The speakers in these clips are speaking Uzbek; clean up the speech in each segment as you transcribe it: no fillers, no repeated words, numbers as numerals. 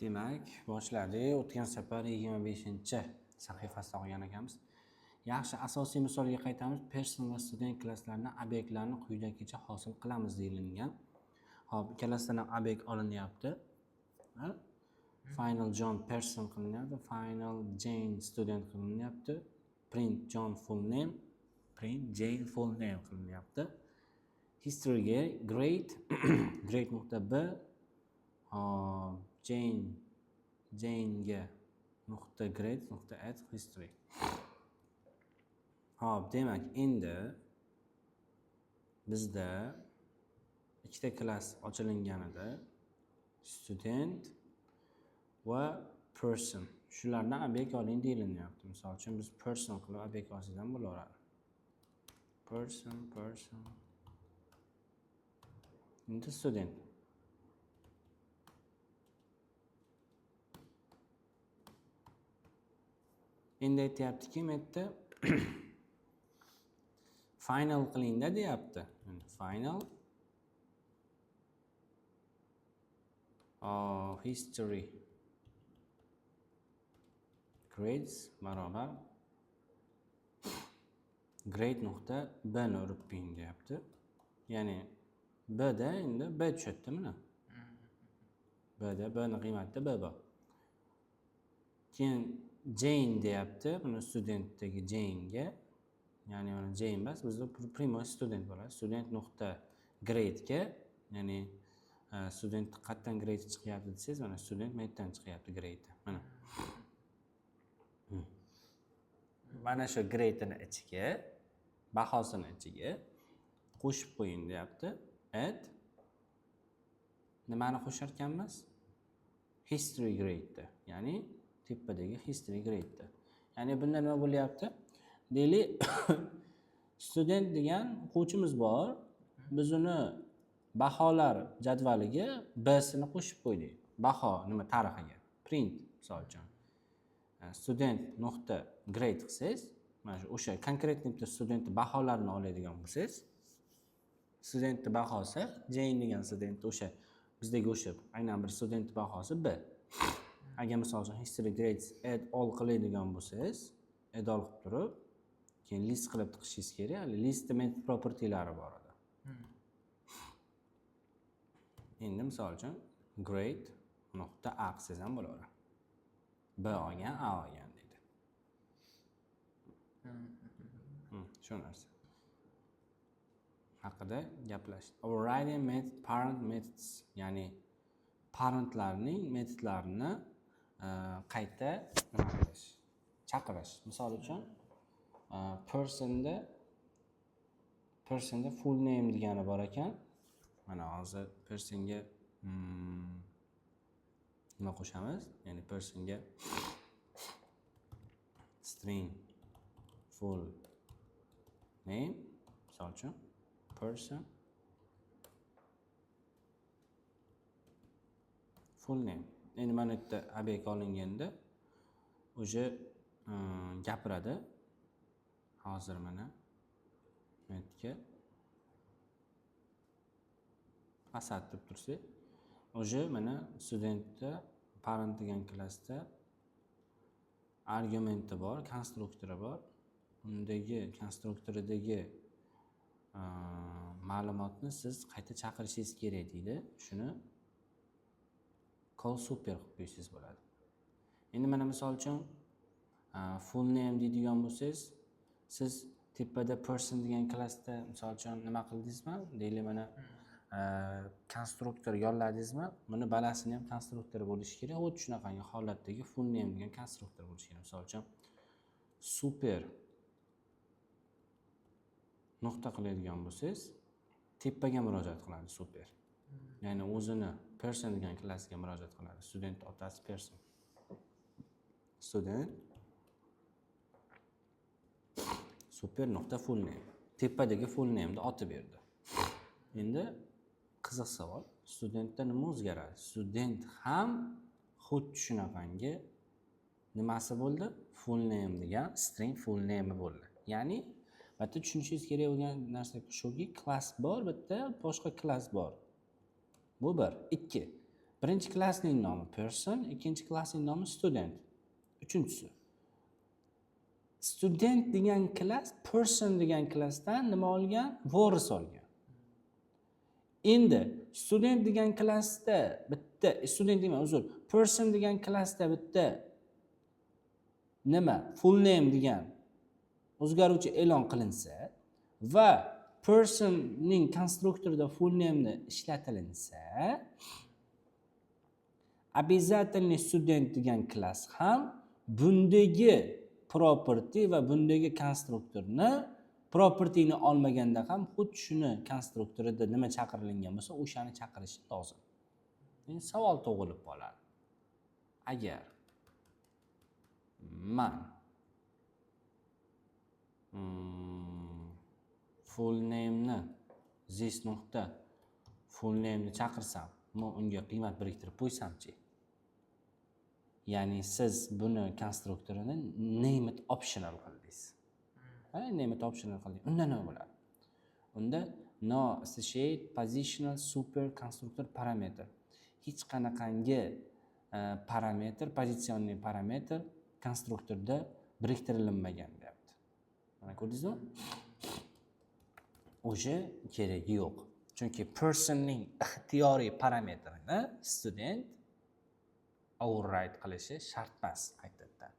Demak, boshladik. O'tgan safar 25-sahifasida olgan ekanmiz. Yaxshi, asosiy misolga qaytamiz. Person va student klasslarini obyektlarni quyidagicha hosil qilamiz deyilgan. Hop, ikkalasidan ham obyekt olinyapti. Final John person qilinyapti, final Jane student qilinyapti, print John full name, print Jane full name qilinyapti. History ga grade grade nuqta b Jane ga nuqta grade nuqta add history. Hop, demak, endi bizda ikkita klass ochilinganida student va person shulardan obyekt oling deyilyapti. Misol uchun biz person qilib obyekt olsak ham bo'laveradi. Person endi student. Endi aytyaptiki, bu yerda final qilingda deyapti. Final of history grades barobar grade nuqta b ni urib qo'ying deyapti. Ya'ni b da endi b tushadi mana. B da b ni qiymatida b bor. Keyin Jane deyapti, buni studentdagi Jane ga, ya'ni mana Jane emas, bizda primo student bo'ladi. Student nuqta grade ga, ya'ni student qayerdan grade chiqyapti desangiz, mana student metdan chiqyapti grade. Mana. Mana shu grade ni ichiga, bahosini ichiga qo'shib qo'ying deyapti. Add nimani qo'shar ekanmiz? History grade da, ya'ni tepadagi history grade da. Ya'ni bunda nima bo'lyapti? Deylik, student degan o'quvchimiz bor. Biz uni baholar jadvaliga B sini qo'shib qo'ydik. Baho nima tarixiga. Print misol uchun. Student nuqta grade qilsangiz, mana shu o'sha konkretniy bitta student baholarini oladigan bo'lsangiz, student bahosi Jane degan student o'sha bizdagi o'sha aynan bir student bahosi B. Agar misol uchun history grades add all qiladigan bo'lsangiz, add all qilib turib, keyin list qilib tiqishingiz kerak. List method propertylari bor edi. Endi misol uchun grade nuqta a qilsangiz ham bo'laveradi. B olgan, A olgan deydi. Shu narsa haqida gaplashdik. Overriding method parent methods, ya'ni parentlarning metodlarini qayta nima qilish, chaqirish. Misol uchun personda full name degani bor ekan. Mana hozir personga nima qo'shamiz? Ya'ni personga string full name, misol uchun person full name. Endi mana bu yerda obyekt olinganda o'sha gapiradi. Hozir mana bu yerga asad deb tursak, o'sha mana studentda parent degan klassda argumenti bor, konstruktori bor. Undagi konstruktoridagi ma'lumotni siz qayta chaqirishingiz kerak deydi. Shuni call super qilib qo'ysangiz bo'ladi. Endi mana misol uchun full name deydigan bo'lsangiz, siz tepada person degan klassda misol uchun nima qildingizmi? Deylik mana konstruktor yolladingizmi? Buni balasini ham konstruktori bo'lishi kerak. Xuddi shunaqangi holatdagi full name degan konstruktor bo'lishi kerak. Misol uchun super nuqta qiladigan bo'lsangiz, tepaga murojaat qiladi super. Ya'ni o'zini person degan klassiga murojaat qiladi. Student otasi person. Student super nuqta full name. Tepadagi full name ni otib berdi. Endi qiziq savol. Studentda nima o'zgaradi? Student ham xuddi shunaqangi nimasi bo'ldi? Full name degan string full name bo'ldi. Ya'ni bitta tushunishingiz kerak bo'lgan narsa shuki, klass bor, bitta boshqa klass bor. Bu bir. Ikki. Birinchi klassning nomi person, ikkinchi klassning nomi student. Uchinchisi. Student degan klass person degan klassdan nima olgan? Voris olgan. Endi student degan klassda bitta student deman, uzr. Person degan klassda bitta nima? Full name degan o'zgaruvchi e'lon qilinsa va personning konstruktorida full name'ni ishlatilinsa, обязательный student degan klass ham bundagi property va bundagi konstruktorni propertyni olmaganda ham xuddi shuni konstruktorida nima chaqirilgan bo'lsa, o'shani chaqirishi lozim. Endi savol tug'ilib qoladi. Agar man full name'ni this nuqta full name'ni chaqirsam, men unga qiymat biriktirib qo'ysamchi. Ya'ni siz buni konstruktorini name it optional qildingiz. Name it optional qildingiz. Unda nima bo'ladi? Unda no associate positional super constructor parameter. Hech qanaqangi parameter, pozitsionniy parameter konstruktorda biriktirilmagan deyapti. Mana ko'rdingizmi? O'sha keragi yo'q. Chunki personning ixtiyoriy parametrini student override qilishi shart emas qaytadan.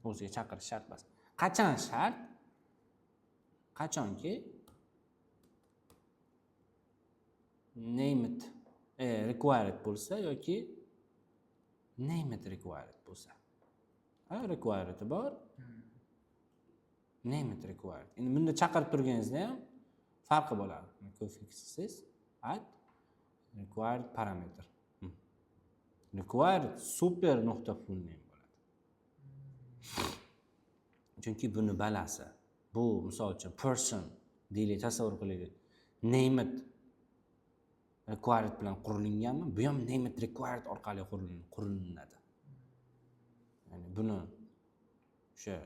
O'ziga chaqirish shart emas. Qachon shart? Qachonki name it required bo'lsa yoki name it required bo'lsa. Required bor. Name it required. Endi bunda chaqirib turganingizda ham farqi bo'ladi. Coefficients add required parameter. Required super nuqta full name bo'ladi. Chunki buni balasi. Bu misol uchun person deylik, tasavvur qilaylik. Name it required bilan qurilganmi? Bu ham name it required orqali quriladi. Ya'ni buni o'sha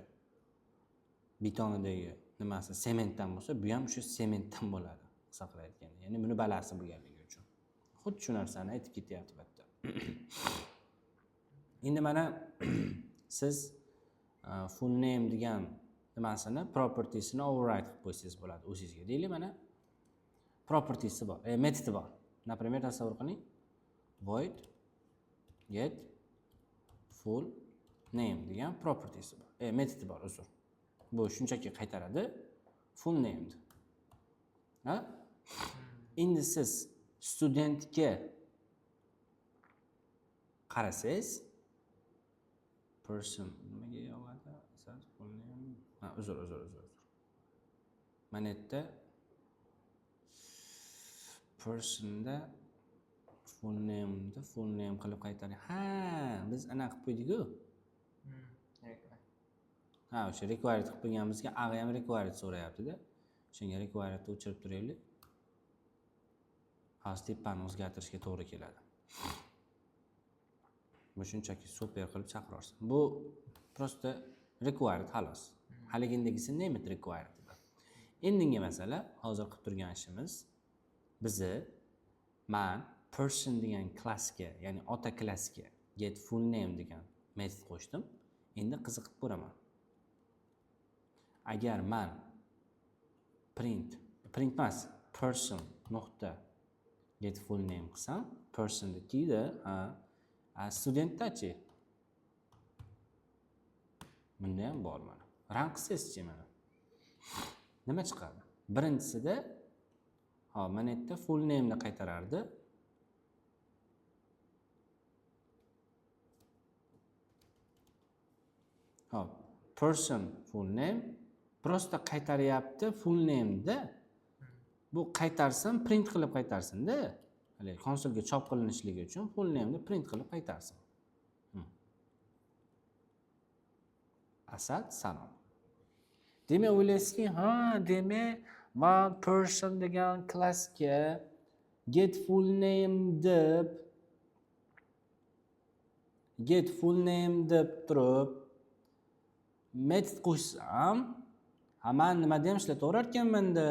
betonidagi nimasi sementdan bo'lsa, bu ham o'sha sementdan bo'ladi hisoblayotganda. Ya'ni buni balasi bo'lganligi uchun. Xuddi shu narsani aytib ketyapti bu yerda. Endi mana siz full name degan nimasini propertiesini override qilib qo'ysangiz bo'ladi o'zingizga. Deylik mana propertiesi bor, metodi bor. Например, tasavvur qiling. Void get full name degan propertiesi bor. Metodi bor, uzr. Bu shunchaki qaytaradi full name. Ha? Endi siz studentga qarasangiz person nimaga yog'adi? Full name. Ha, uzr. Mana yerda personda full name qilib qaytaring. Ha, biz ana qilib qo'ydik-ku. Ha, o'sha required qilib qo'yganimizga ag'i ham required so'rayapti-da. Shunga requiredni o'chirib turaylik. Hozir tepani o'zgartirishga to'g'ri keladi. Bu shunchaki super qilib chaqirasiz. Bu prosta required xolos. Haligindagisi name it required. Endingi masala hozir qilib turgan ishimiz bizni man person degan klassga, ya'ni ota klassga get full name degan metod qo'shdim. Endi qiziqib ko'raman. Agar man print emas, person nuqta get full name qilsam, person deydi, studentdachi. Bunda ham bor mana. Run qilsangizchi mana. Nima chiqadi? Birinchisida mana yerda full name ni qaytarardi. Person full name prosta qaytaryapti full name da. Bu qaytarsam print qilib qaytarsin-da. Hali konsolga chop qilinishligi uchun full name ni print qilib qaytarsin. Asad Salom. Demak, o'ylaysizki, demak, man person degan klassga get full name deb turib metod qo'shsam, men nima ham ishlataverar ekanman-da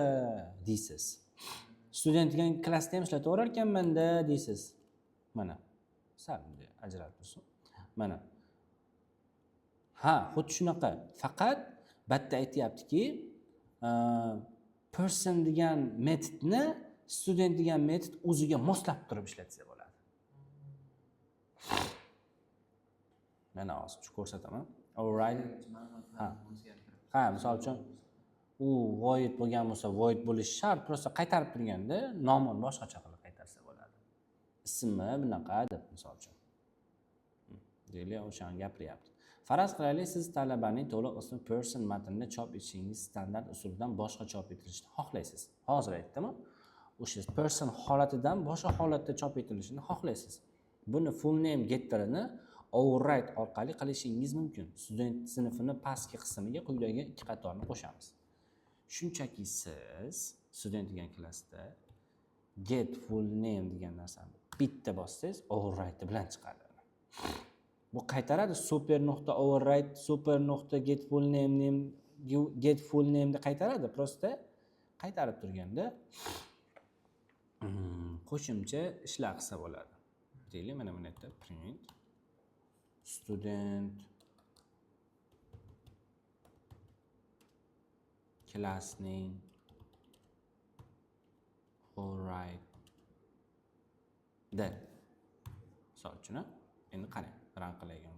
deysiz. Student degan klassda ham ishlataverar ekanman-da deysiz. Mana, sal bunday ajratib tursin. Mana. Ha, xuddi shunaqa. Faqat bu yerda aytayaptiki, person degan metodni student degan metod o'ziga moslab turib ishlatsa bo'ladi. Mana hozir ko'rsataman. Alright. Ha, misol uchun u void bo'lgan bo'lsa, void bo'lishi shart, prosta qaytarib turganda nomini boshqacha qilib qaytarsa bo'ladi. Ismi bunaqa deb misol uchun. Deylik, o'shani gapiryapti. Faraz qilaylik, siz talabaning to'liq ismi person matnini chop etishingiz standart usuldan boshqa chop etilishini xohlaysiz. Hozir aytdim-ku. O'sha person holatidan boshqa holatda chop etilishini xohlaysiz. Buni full name getterini override orqali qilishingiz mumkin. Student sinfini pastki qismiga quyidagi ikki qatorni qo'shamiz. Shunchaki siz student degan klassda get full name degan narsani bitta bossangiz override bilan chiqadi. Bu qaytaradi super.override super.get full name get full name da qaytaradi. Prosta qaytarib turganda qo'shimcha ishlar qilsa bo'ladi. Deylik, mana bu yerda print student classning override da. Misol uchun, endi qarang, run qilayotganmiz.